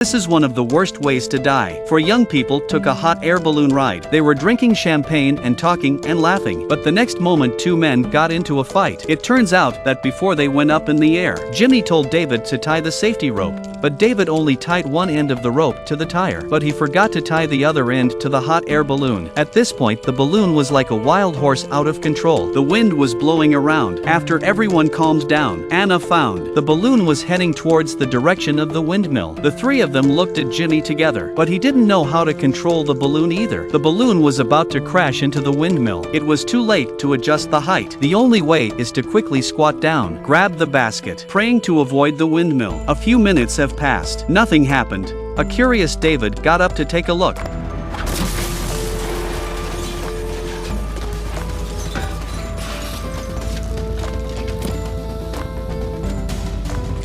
This is one of the worst ways to die. Four young people took a hot air balloon ride. They were drinking champagne and talking and laughing. But the next moment two men got into a fight. It turns out that before they went up in the air, Jimmy told David to tie the safety rope. But David only tied one end of the rope to the tire. But he forgot to tie the other end to the hot air balloon. At this point the balloon was like a wild horse out of control. The wind was blowing around. After everyone calmed down, Anna found the balloon was heading towards the direction of the windmill. The three of them looked at Jimmy together, but he didn't know how to control the balloon either. The balloon was about to crash into the windmill. It was too late to adjust the height. The only way is to quickly squat down, grab the basket, praying to avoid the windmill. A few minutes have passed. Nothing happened. A curious David got up to take a look.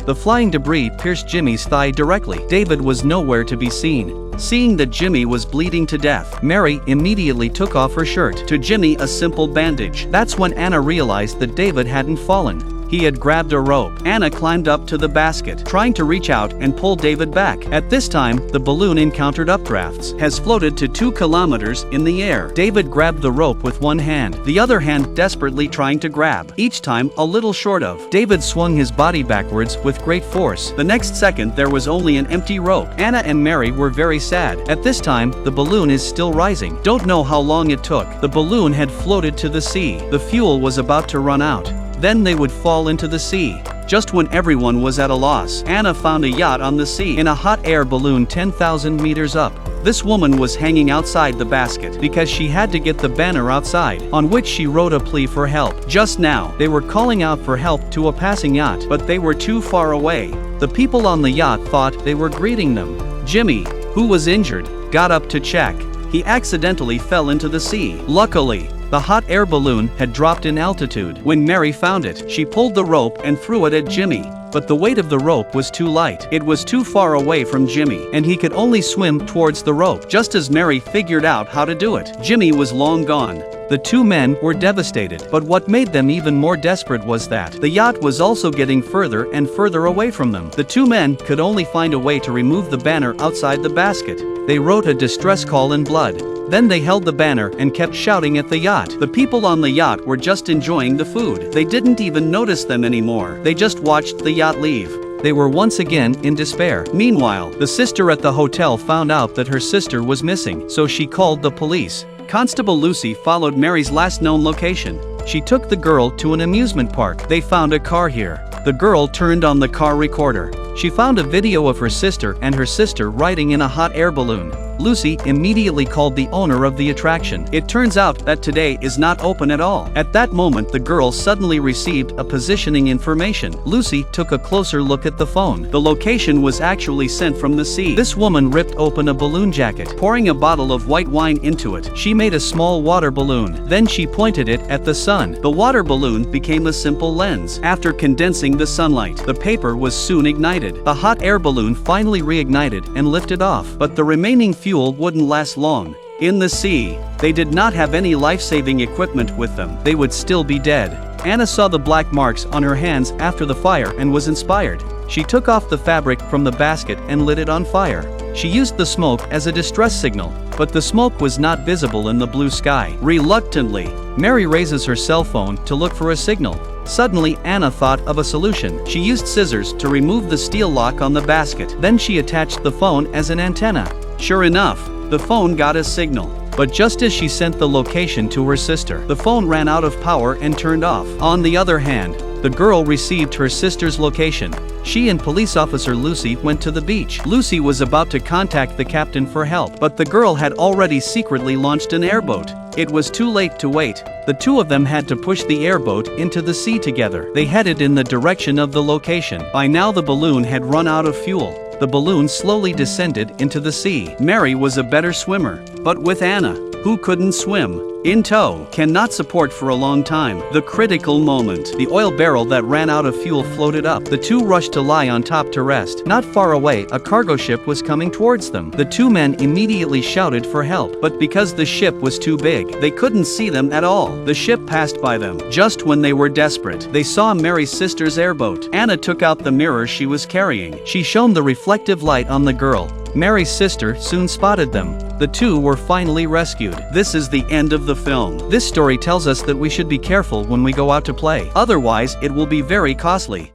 The flying debris pierced Jimmy's thigh directly. David was nowhere to be seen. Seeing that Jimmy was bleeding to death, Mary immediately took off her shirt. To Jimmy, a simple bandage. That's when Anna realized that David hadn't fallen. He had grabbed a rope. Anna climbed up to the basket, trying to reach out and pull David back. At this time, the balloon encountered updrafts, has floated to 2 kilometers in the air. David grabbed the rope with one hand, the other hand desperately trying to grab, each time a little short of. David swung his body backwards with great force. The next second there was only an empty rope. Anna and Mary were very sad. At this time, the balloon is still rising. Don't know how long it took. The balloon had floated to the sea. The fuel was about to run out. Then they would fall into the sea. Just when everyone was at a loss, Anna found a yacht on the sea in a hot air balloon 10,000 meters up. This woman was hanging outside the basket because she had to get the banner outside, on which she wrote a plea for help. Just now, they were calling out for help to a passing yacht, but they were too far away. The people on the yacht thought they were greeting them. Jimmy, who was injured, got up to check. He accidentally fell into the sea. Luckily, the hot air balloon had dropped in altitude. When Mary found it, she pulled the rope and threw it at Jimmy. But the weight of the rope was too light. It was too far away from Jimmy, and he could only swim towards the rope. Just as Mary figured out how to do it, Jimmy was long gone. The two men were devastated, but what made them even more desperate was that the yacht was also getting further and further away from them. The two men could only find a way to remove the banner outside the basket. They wrote a distress call in blood. Then they held the banner and kept shouting at the yacht. The people on the yacht were just enjoying the food. They didn't even notice them anymore. They just watched the yacht leave. They were once again in despair. Meanwhile, the sister at the hotel found out that her sister was missing, so she called the police. Constable Lucy followed Mary's last known location. She took the girl to an amusement park. They found a car here. The girl turned on the car recorder. She found a video of her sister and her sister riding in a hot air balloon. Lucy immediately called the owner of the attraction. It turns out that today is not open at all. At that moment the girl suddenly received a positioning information. Lucy took a closer look at the phone. The location was actually sent from the sea. This woman ripped open a balloon jacket, pouring a bottle of white wine into it. She made a small water balloon. Then she pointed it at the sun. The water balloon became a simple lens. After condensing the sunlight, the paper was soon ignited. The hot air balloon finally reignited and lifted off, but the remaining fuel wouldn't last long. In the sea, they did not have any life-saving equipment with them. They would still be dead. Anna saw the black marks on her hands after the fire and was inspired. She took off the fabric from the basket and lit it on fire. She used the smoke as a distress signal, but the smoke was not visible in the blue sky. Reluctantly, Mary raises her cell phone to look for a signal. Suddenly, Anna thought of a solution. She used scissors to remove the steel lock on the basket. Then she attached the phone as an antenna. Sure enough, the phone got a signal. But just as she sent the location to her sister, the phone ran out of power and turned off. On the other hand, the girl received her sister's location. She and police officer Lucy went to the beach. Lucy was about to contact the captain for help, but the girl had already secretly launched an airboat. It was too late to wait. The two of them had to push the airboat into the sea together. They headed in the direction of the location. By now the balloon had run out of fuel. The balloon slowly descended into the sea. Mary was a better swimmer, but with Anna, who couldn't swim, In tow, cannot support for a long time. The critical moment. The oil barrel that ran out of fuel floated up. The two rushed to lie on top to rest. Not far away, a cargo ship was coming towards them. The two men immediately shouted for help, but because the ship was too big, they couldn't see them at all. The ship passed by them. Just when they were desperate, they saw Mary's sister's airboat. Anna took out the mirror she was carrying. She shone the reflective light on the girl. Mary's sister soon spotted them. The two were finally rescued. This is the end of the film. This story tells us that we should be careful when we go out to play. Otherwise, it will be very costly.